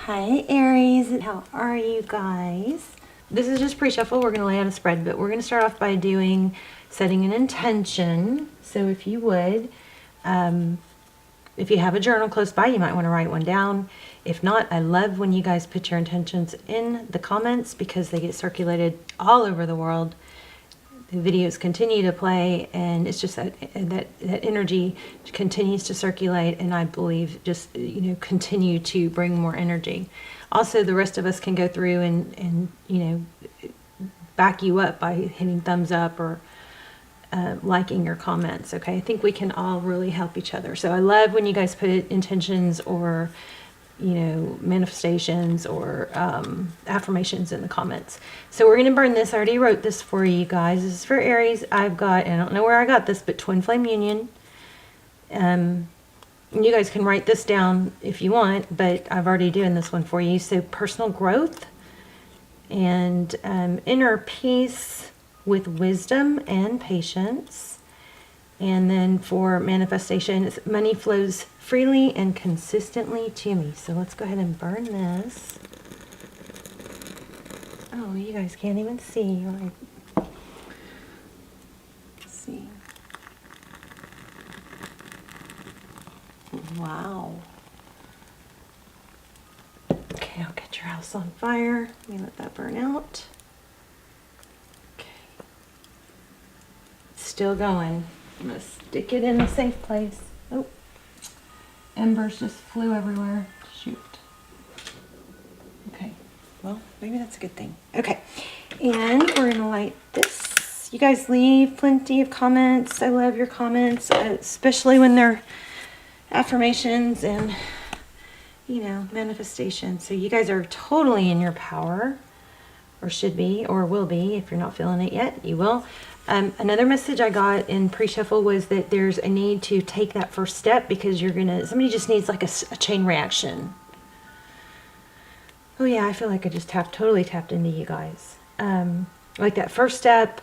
Hi Aries, how are you guys? This is just pre-shuffle. We're going to lay out a spread, but we're going to start off by setting an intention. So if you would, if you have a journal close by, you might want to write one down. If not, I love when you guys put your intentions in the comments because they get circulated all over the world. The videos continue to play, and it's just that energy continues to circulate, and I believe just continue to bring more energy. Also, the rest of us can go through and back you up by hitting thumbs up or liking your comments. Okay, I think we can all really help each other. So I love when you guys put intentions or manifestations or affirmations in the comments. So we're going to burn this. I already wrote this for you guys. This is for Aries. I've got, I don't know where I got this, but twin flame union. You guys can write this down if you want, but I've already done this one for you. So personal growth and inner peace with wisdom and patience. And then for manifestation, money flows freely and consistently to me. So let's go ahead and burn this. Oh, you guys can't even see. Let's see. Wow. Okay, I'll get your house on fire. Let me let that burn out. Okay. It's still going. I'm going to stick it in a safe place. Oh, embers just flew everywhere. Shoot. Okay, well, maybe that's a good thing. Okay, and we're going to light this. You guys leave plenty of comments. I love your comments, especially when they're affirmations and, manifestations. So you guys are totally in your power, or should be, or will be. If you're not feeling it yet, you will. Another message I got in pre-shuffle was that there's a need to take that first step because somebody just needs like a chain reaction. Oh yeah, I feel like I just totally tapped into you guys. Like that first step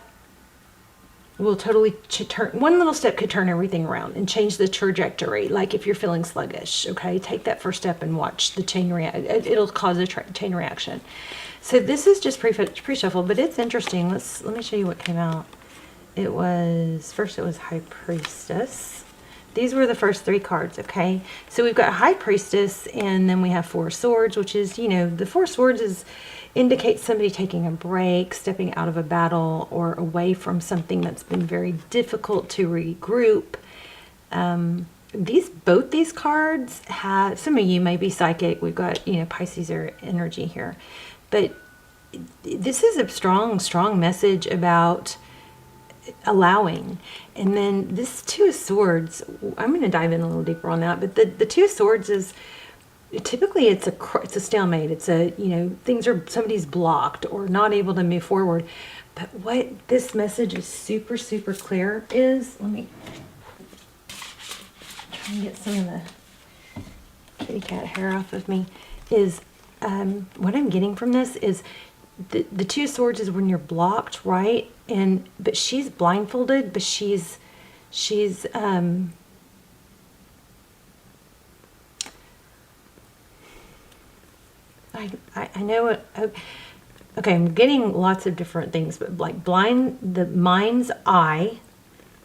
will totally turn, one little step could turn everything around and change the trajectory. Like if you're feeling sluggish, okay, take that first step and watch the chain reaction. It'll cause a chain reaction. So this is just pre-shuffle, but it's interesting. Let me show you what came out. First it was High Priestess. These were the first three cards, okay? So we've got High Priestess, and then we have Four Swords, which is, the Four Swords indicates somebody taking a break, stepping out of a battle, or away from something that's been very difficult to regroup. Both these cards have, some of you may be psychic. We've got, Pisces energy here. But this is a strong, strong message about allowing. And then this Two of Swords, I'm going to dive in a little deeper on that, but the Two of Swords is typically it's a stalemate. It's somebody's blocked or not able to move forward. But what this message is super, super clear is, let me try and get some of the kitty cat hair off of me, is what I'm getting from this is the Two of Swords is when you're blocked, right? But she's blindfolded, but she's I know it. Okay, I'm getting lots of different things, but like the mind's eye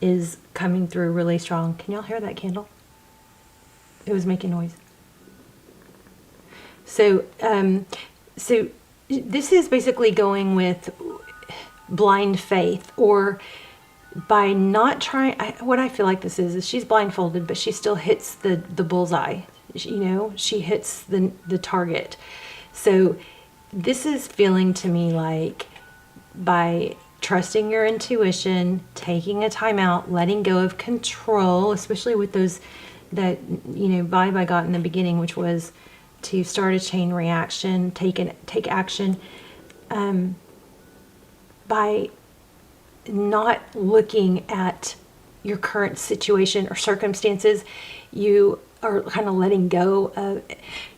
is coming through really strong. Can y'all hear that candle? It was making noise. So this is basically going with blind faith, or by not trying. What I feel like this is she's blindfolded, but she still hits the bullseye. She hits the target. So this is feeling to me like by trusting your intuition, taking a time out, letting go of control, especially with those that vibe I got in the beginning, which was to start a chain reaction, take action, by not looking at your current situation or circumstances, you are kind of letting go of,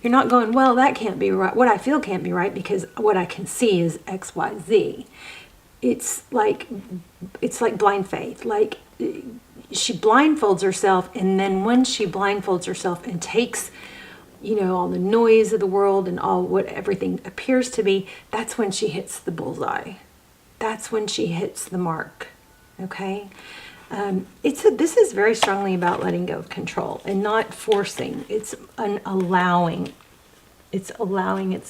you're not going, well, that can't be right. What I feel can't be right because what I can see is X, Y, Z. It's like blind faith. Like she blindfolds herself, and then when she blindfolds herself and takes you know, all the noise of the world and all what everything appears to be, that's when she hits the bullseye. That's when she hits the mark. Okay? This is very strongly about letting go of control and not forcing. It's an allowing. It's allowing.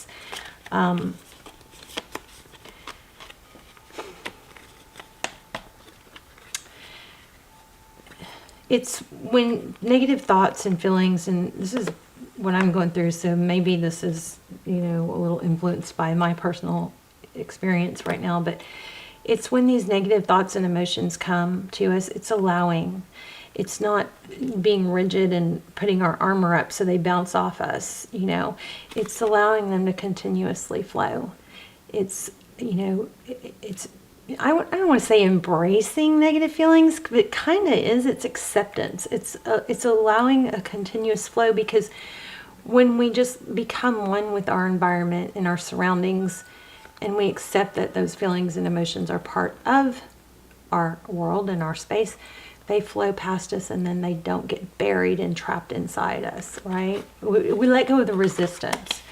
It's when negative thoughts and feelings, and this is what I'm going through, so maybe this is, you know, a little influenced by my personal experience right now, but it's when these negative thoughts and emotions come to us, it's allowing. It's not being rigid and putting our armor up so they bounce off us, you know. It's allowing them to continuously flow. It's, you know, I don't want to say embracing negative feelings, but it kind of is. It's acceptance. It's allowing a continuous flow, because when we just become one with our environment and our surroundings, and we accept that those feelings and emotions are part of our world and our space, they flow past us, and then they don't get buried and trapped inside us, right? We let go of the resistance.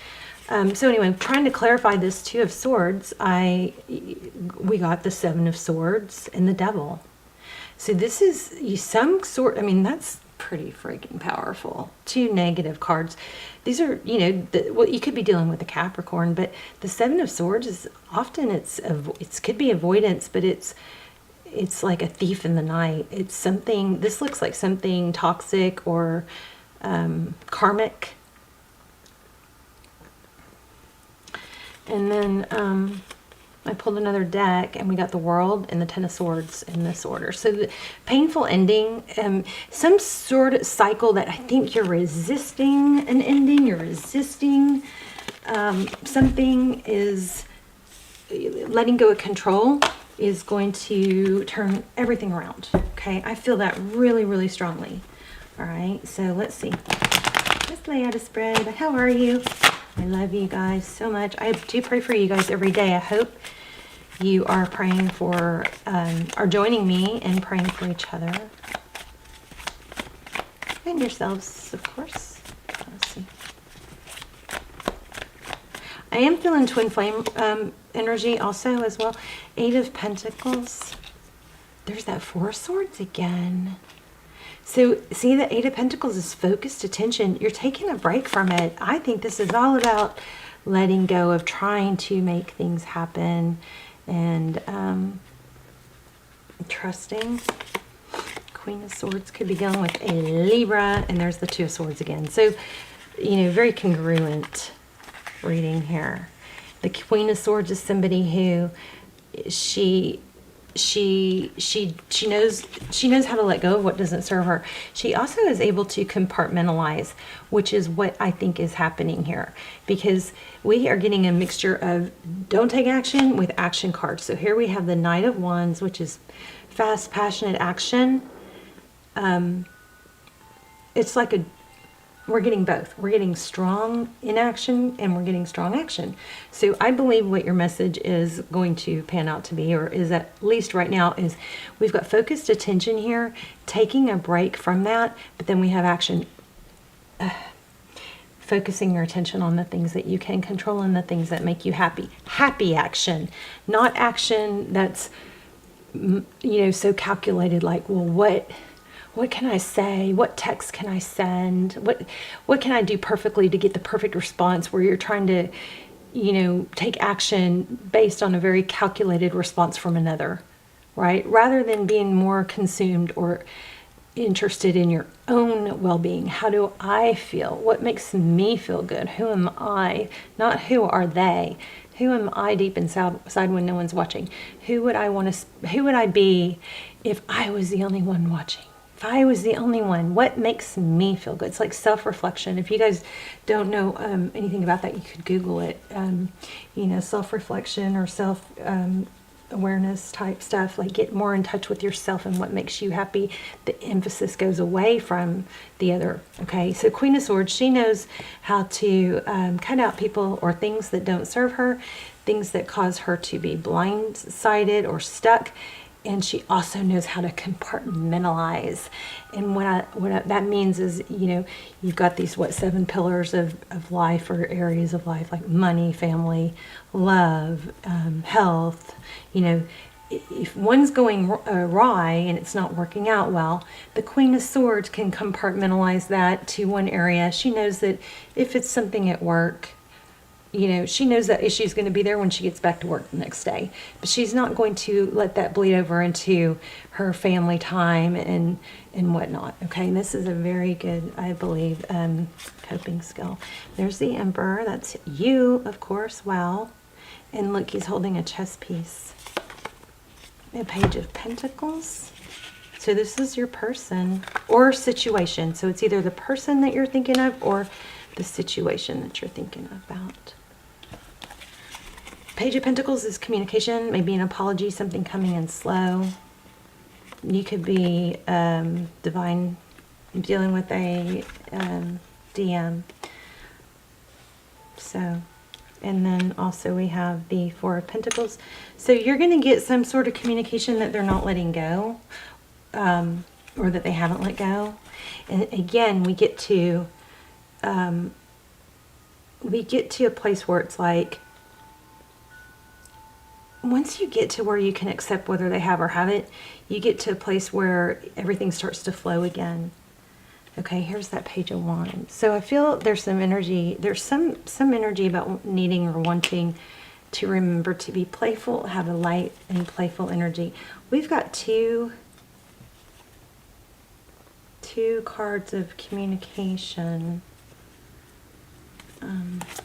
So anyway, trying to clarify this Two of Swords, we got the Seven of Swords and the Devil. So this is some sort, I mean, that's pretty freaking powerful. Two negative cards. These are, you know, well, you could be dealing with a Capricorn, but the Seven of Swords is often, it could be avoidance, but it's like a thief in the night. It's something, this looks like something toxic or karmic. And then I pulled another deck, and we got the World and the Ten of Swords in this order. So the painful ending, some sort of cycle that I think you're resisting an ending, you're resisting something, is letting go of control is going to turn everything around. Okay, I feel that really, really strongly. All right, so let's see. Let's lay out a spread. How are you? I love you guys so much. I do pray for you guys every day. I hope you are praying for, are joining me in praying for each other. And yourselves, of course. Let's see. I am feeling twin flame energy also as well. Eight of Pentacles. There's that Four of Swords again. So see, the Eight of Pentacles is focused attention. You're taking a break from it. I think this is all about letting go of trying to make things happen and trusting. Queen of Swords could be dealing with a Libra, and there's the Two of Swords again. So, you know, very congruent reading here. The Queen of Swords is somebody who she knows how to let go of what doesn't serve her. She also is able to compartmentalize, which is what I think is happening here, because we are getting a mixture of don't take action with action cards. So here we have the Knight of Wands, which is fast, passionate action. It's like we're getting both. We're getting strong inaction and we're getting strong action. So I believe what your message is going to pan out to be, or is at least right now, is we've got focused attention here, taking a break from that, but then we have action. Focusing your attention on the things that you can control and the things that make you happy. Happy action, not action that's, you know, so calculated, like, well, what can I say? What text can I send? What can I do perfectly to get the perfect response, where you're trying to, you know, take action based on a very calculated response from another, right? Rather than being more consumed or interested in your own well-being. How do I feel? What makes me feel good? Who am I? Not who are they? Who am I deep inside when no one's watching? Who would I be if I was the only one watching? If I was the only one, what makes me feel good? It's like self-reflection. If you guys don't know anything about that, you could Google it. You know, self-reflection or self-awareness type stuff. Like, get more in touch with yourself and what makes you happy. The emphasis goes away from the other. Okay, so Queen of Swords, she knows how to cut out people or things that don't serve her, things that cause her to be blindsided or stuck. And she also knows how to compartmentalize. And that means is, you know, you've got these, 7 pillars of life, or areas of life, like money, family, love, health. You know, if one's going awry and it's not working out well, the Queen of Swords can compartmentalize that to one area. She knows that if it's something at work, you know, she knows that issue's going to be there when she gets back to work the next day. But she's not going to let that bleed over into her family time and whatnot. Okay, and this is a very good, I believe, coping skill. There's the Emperor. That's you, of course. Wow. And look, he's holding a chess piece. A Page of Pentacles. So this is your person or situation. So it's either the person that you're thinking of or the situation that you're thinking about. Page of Pentacles is communication, maybe an apology, something coming in slow. You could be dealing with a DM. So, and then also we have the Four of Pentacles. So you're going to get some sort of communication that they're not letting go, or that they haven't let go. And again, we get to a place where it's like, once you get to where you can accept whether they have or haven't, you get to a place where everything starts to flow again. Okay, here's that Page of Wands. So I feel there's some energy, there's some energy about needing or wanting to remember to be playful, have a light and playful energy. We've got two cards of communication.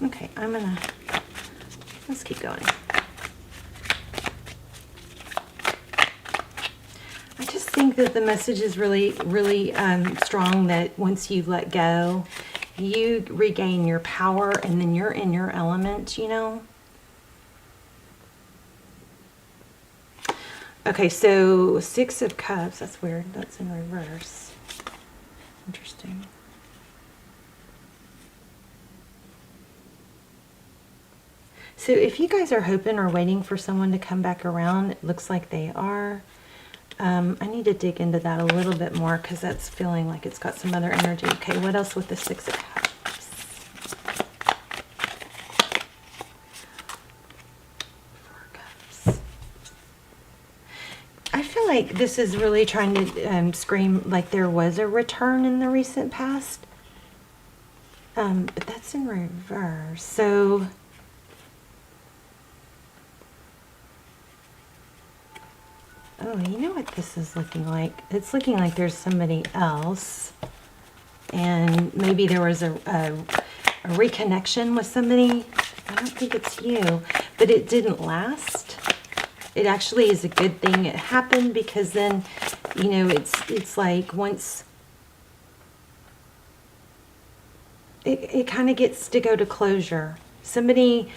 Okay, let's keep going. I just think that the message is really, really strong, that once you let go, you regain your power and then you're in your element, you know? Okay, so 6 of Cups, that's weird. That's in reverse. Interesting. So if you guys are hoping or waiting for someone to come back around, it looks like they are. I need to dig into that a little bit more because that's feeling like it's got some other energy. Okay, what else with the 6 of Cups? 4 Cups. I feel like this is really trying to scream like there was a return in the recent past. But that's in reverse. So oh, you know what this is looking like? It's looking like there's somebody else. And maybe there was a reconnection with somebody. I don't think it's you. But it didn't last. It actually is a good thing it happened, because then, you know, it's like once it kind of gets to go to closure. Somebody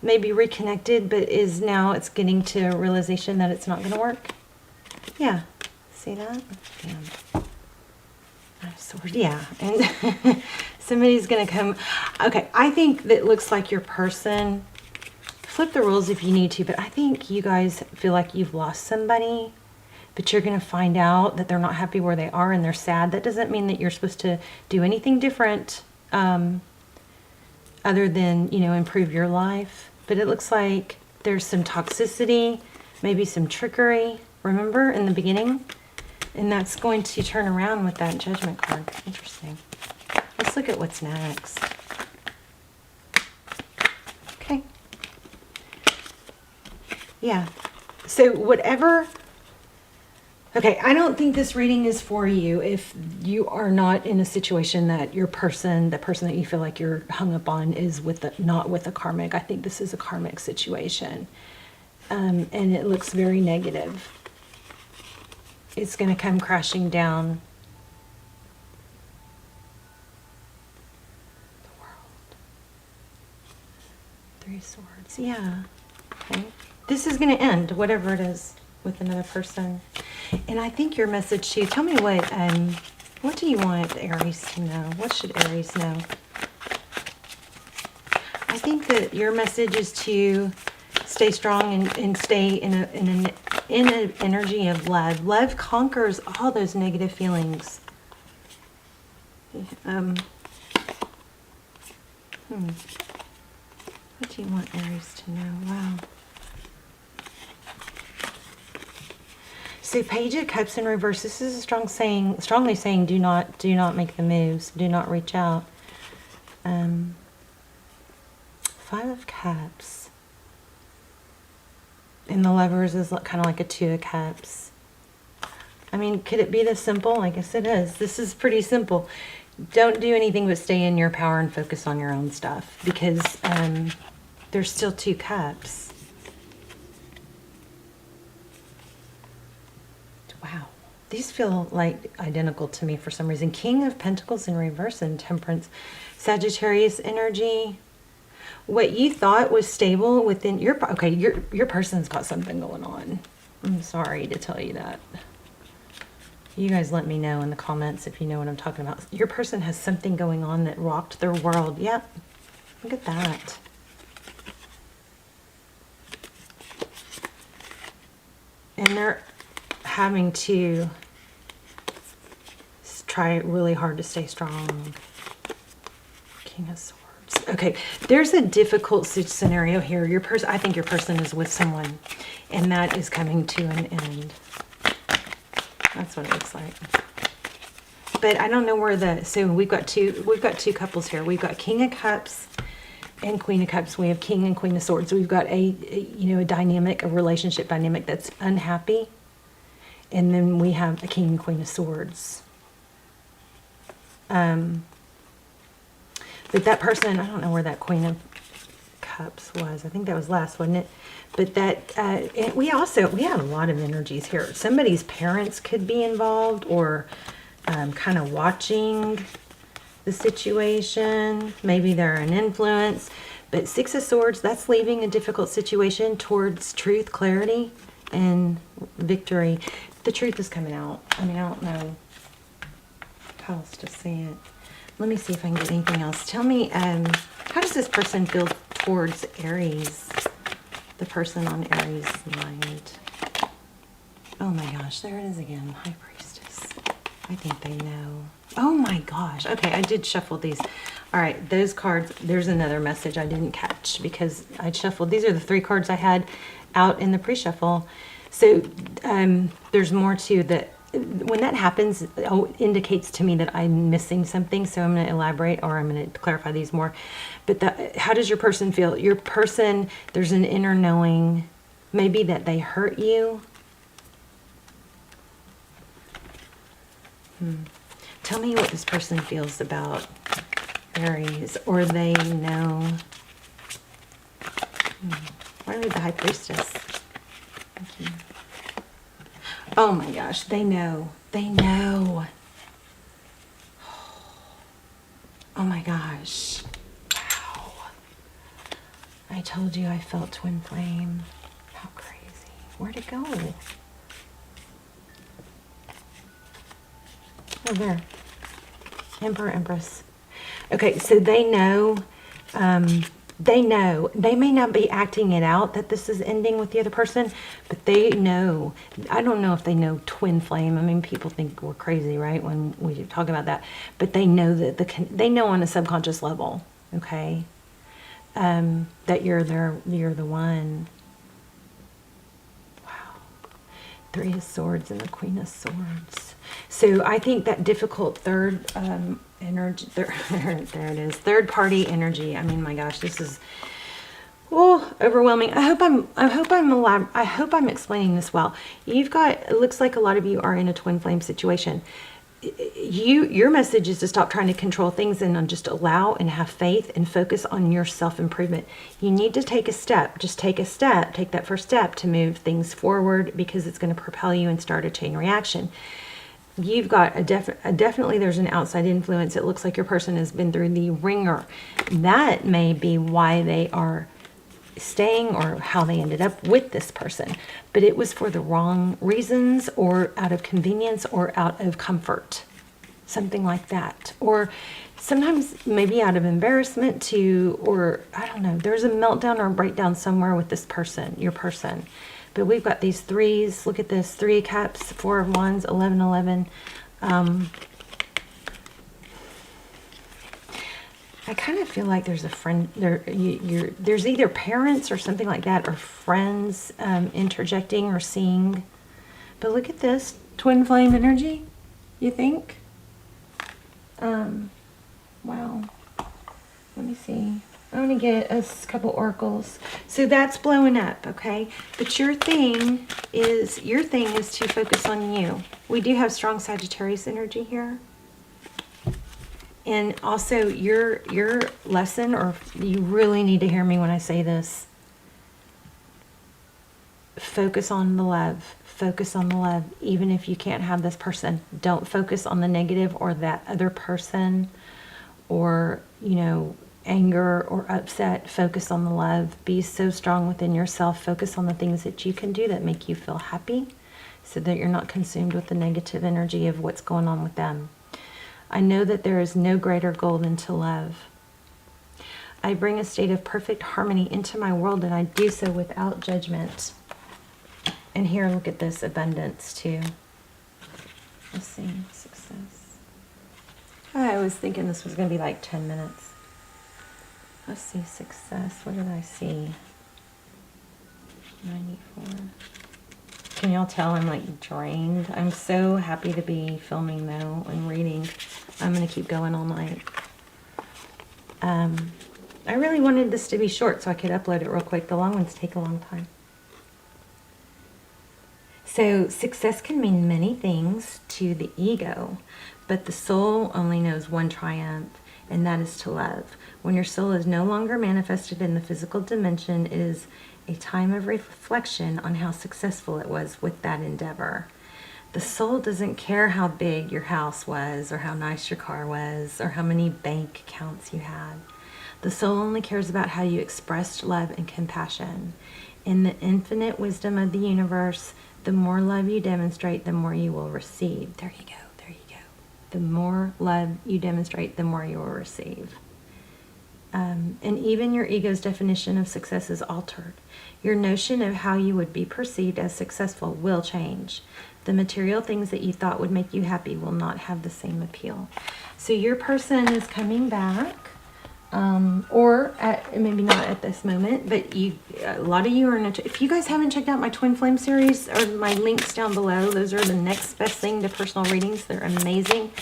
maybe reconnected, but it's getting to a realization that it's not going to work. Yeah, see that? Damn. Sword. Yeah, and somebody's going to come. Okay, I think that looks like your person. Flip the rules if you need to, but I think you guys feel like you've lost somebody, but you're going to find out that they're not happy where they are and they're sad. That doesn't mean that you're supposed to do anything different other than, you know, improve your life. But it looks like there's some toxicity, maybe some trickery, remember, in the beginning? And that's going to turn around with that Judgment card. Interesting. Let's look at what's next. Okay. Yeah. So whatever... Okay, I don't think this reading is for you if you are not in a situation that the person that you feel like you're hung up on is not with a karmic. I think this is a karmic situation. And it looks very negative. It's going to come crashing down. The World. 3 Swords. Yeah. Okay. This is going to end, whatever it is, with another person. And I think your message too, tell me what do you want Aries to know? What should Aries know? I think that your message is to stay strong and stay in in an energy of love. Love conquers all those negative feelings. What do you want Aries to know? Wow. So Page of Cups in reverse. This is a strongly saying, do not make the moves. Do not reach out. 5 of Cups. And the Lovers is kind of like a 2 of Cups. I mean, could it be this simple? I guess it is. This is pretty simple. Don't do anything but stay in your power and focus on your own stuff, because there's still 2 cups. Wow. These feel like identical to me for some reason. King of Pentacles in reverse and Temperance. Sagittarius energy. What you thought was stable within your... Okay, your person's got something going on. I'm sorry to tell you that. You guys let me know in the comments if you know what I'm talking about. Your person has something going on that rocked their world. Yep. Look at that. And they're having to try really hard to stay strong. King of Swords. Okay, there's a difficult scenario here. Your person, I think your person is with someone, and that is coming to an end. That's what it looks like. But I don't know where the... So we've got two couples here. We've got King of Cups and Queen of Cups. We have King and Queen of Swords. We've got a dynamic, a relationship dynamic that's unhappy. And then we have a King and Queen of Swords. But that person, I don't know where that Queen of Cups was. I think that was last, wasn't it? But that, we have a lot of energies here. Somebody's parents could be involved, or kind of watching the situation. Maybe they're an influence. But 6 of Swords, that's leaving a difficult situation towards truth, clarity, and victory. The truth is coming out. I mean, I don't know how else to say it. Let me see if I can get anything else. Tell me, how does this person feel towards Aries? The person on Aries' mind. Oh my gosh, there it is again. High Priestess. I think they know. Oh my gosh. Okay, I did shuffle these. All right, those cards, there's another message I didn't catch because I shuffled. These are the 3 cards I had out in the pre-shuffle. So there's more to that. When that happens, it indicates to me that I'm missing something. So I'm going to elaborate, or I'm going to clarify these more. But how does your person feel? Your person, there's an inner knowing, maybe that they hurt you. Tell me what this person feels about Aries, or they know. Why are we the High Priestess? Okay. Oh my gosh, they know. They know. Oh my gosh. Wow. I told you I felt twin flame. How crazy. Where'd it go? Oh, there. Emperor, Empress. Okay, so they know. They know. They may not be acting it out that this is ending with the other person, but they know. I don't know if they know twin flame. I mean, people think we're crazy, right, when we talk about that. But they know that they know on a subconscious level, okay, that you're the one. Wow. 3 of Swords and the Queen of Swords. So I think that difficult third energy, there it is, third party energy. I mean, my gosh, this is overwhelming. I hope I'm explaining this well. You've got, it looks like a lot of you are in a twin flame situation. Your message is to stop trying to control things and just allow and have faith and focus on your self-improvement. You need to take a step. Just take a step. Take that first step to move things forward, because it's going to propel you and start a chain reaction. You've got definitely there's an outside influence. It looks like your person has been through the ringer. That may be why they are staying, or how they ended up with this person. But it was for the wrong reasons, or out of convenience, or out of comfort. Something like that. Or sometimes maybe out of embarrassment too, or I don't know. There's a meltdown or a breakdown somewhere with this person, your person. But we've got these threes. Look at this. 3 of Cups, 4 of Wands, 11, 11. I kind of feel like there's a friend there. There's either parents or something like that, or friends interjecting or seeing. But look at this twin flame energy. You think? Wow. Let me see. I'm going to get a couple oracles. So that's blowing up, okay? But your thing is to focus on you. We do have strong Sagittarius energy here. And also your lesson, or you really need to hear me when I say this. Focus on the love. Focus on the love. Even if you can't have this person, don't focus on the negative or that other person, or, you know, anger or upset. Focus on the love. Be so strong within yourself. Focus on the things that you can do that make you feel happy, so that you're not consumed with the negative energy of what's going on with them. I know that there is no greater goal than to love. I bring a state of perfect harmony into my world, and I do so without judgment. And here, look at this, abundance too. Let's see, success. I was thinking this was going to be like 10 minutes. Let's see, success. What did I see? 94. Can y'all tell I'm like drained? I'm so happy to be filming though and reading. I'm going to keep going all night. I really wanted this to be short so I could upload it real quick. The long ones take a long time. So success can mean many things to the ego, but the soul only knows one triumph, and that is to love. When your soul is no longer manifested in the physical dimension, it is a time of reflection on how successful it was with that endeavor. The soul doesn't care how big your house was, or how nice your car was, or how many bank accounts you had. The soul only cares about how you expressed love and compassion. In the infinite wisdom of the universe, the more love you demonstrate, the more you will receive. There you go, there you go. The more love you demonstrate, the more you will receive. And even your ego's definition of success is altered. Your notion of how you would be perceived as successful will change. The material things that you thought would make you happy will not have the same appeal. So your person is coming back, or maybe not at this moment, but a lot of you are in if you guys haven't checked out my Twin Flame series, or my links down below, those are the next best thing to personal readings. They're amazing.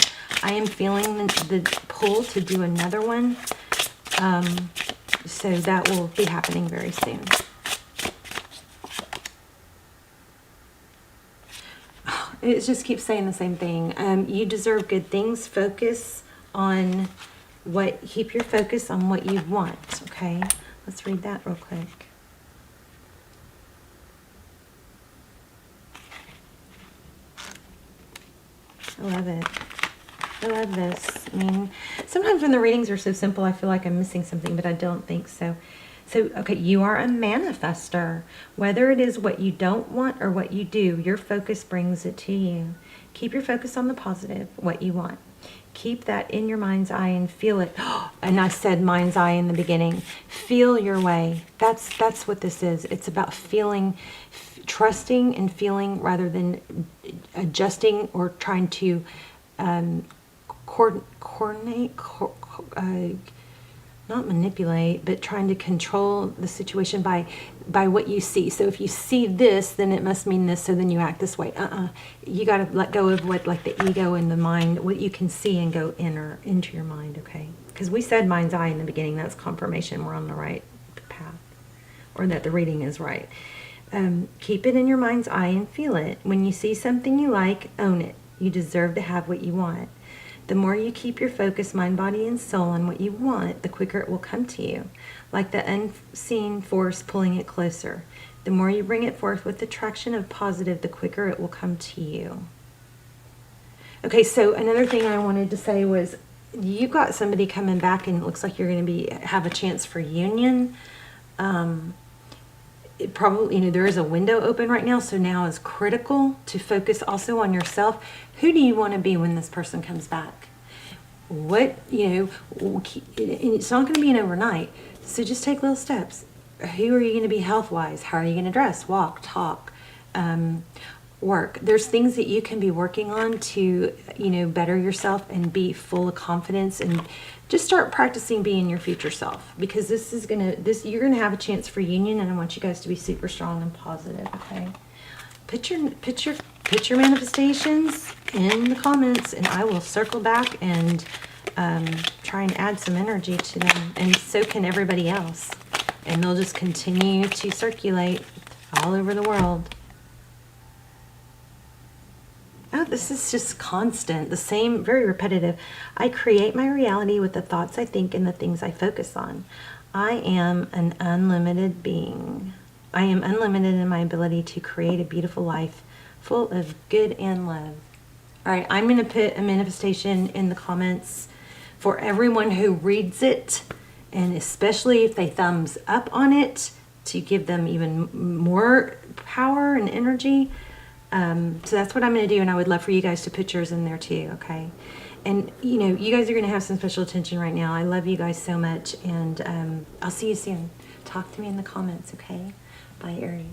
I am feeling the pull to do another one. So that will be happening very soon. It just keeps saying the same thing. You deserve good things. Focus on keep your focus on what you want, okay? Let's read that real quick. I love it. I love this. I mean, sometimes when the readings are so simple, I feel like I'm missing something, but I don't think so. So, okay, you are a manifester. Whether it is what you don't want or what you do, your focus brings it to you. Keep your focus on the positive, what you want. Keep that in your mind's eye and feel it. And I said mind's eye in the beginning. Feel your way. That's what this is. It's about feeling, trusting and feeling, rather than adjusting or trying to coordinate, not manipulate, but trying to control the situation by what you see. So if you see this, then it must mean this, so then you act this way. You got to let go of what, like the ego and the mind, what you can see, and go into your mind, okay? Because we said mind's eye in the beginning. That's confirmation we're on the right path, or that the reading is right. Keep it in your mind's eye and feel it. When you see something you like, own it. You deserve to have what you want. The more you keep your focus, mind, body, and soul on what you want, the quicker it will come to you, like the unseen force pulling it closer. The more you bring it forth with the traction of positive, the quicker it will come to you. Okay, so another thing I wanted to say was, you've got somebody coming back, and it looks like you're going to have a chance for union. It probably, there is a window open right now, so now is critical to focus also on yourself. Who do you want to be when this person comes back? What, it's not going to be an overnight, so just take little steps. who are you going to be health-wise? How are you going to dress, walk, talk, work? There's things that you can be working on to, you know, better yourself and be full of confidence, and just start practicing being your future self, because you're gonna have a chance for union, and I want you guys to be super strong and positive. Okay, put your manifestations in the comments, and I will circle back and try and add some energy to them, and so can everybody else, and they'll just continue to circulate all over the world. Oh, this is just constant, the same, very repetitive. I create my reality with the thoughts I think and the things I focus on. I am an unlimited being. I am unlimited in my ability to create a beautiful life full of good and love. All right, I'm going to put a manifestation in the comments for everyone who reads it, and especially if they thumbs up on it, to give them even more power and energy. So that's what I'm going to do, and I would love for you guys to put yours in there too, okay? And, you know, you guys are going to have some special attention right now. I love you guys so much, and I'll see you soon. Talk to me in the comments, okay? Bye, Aries.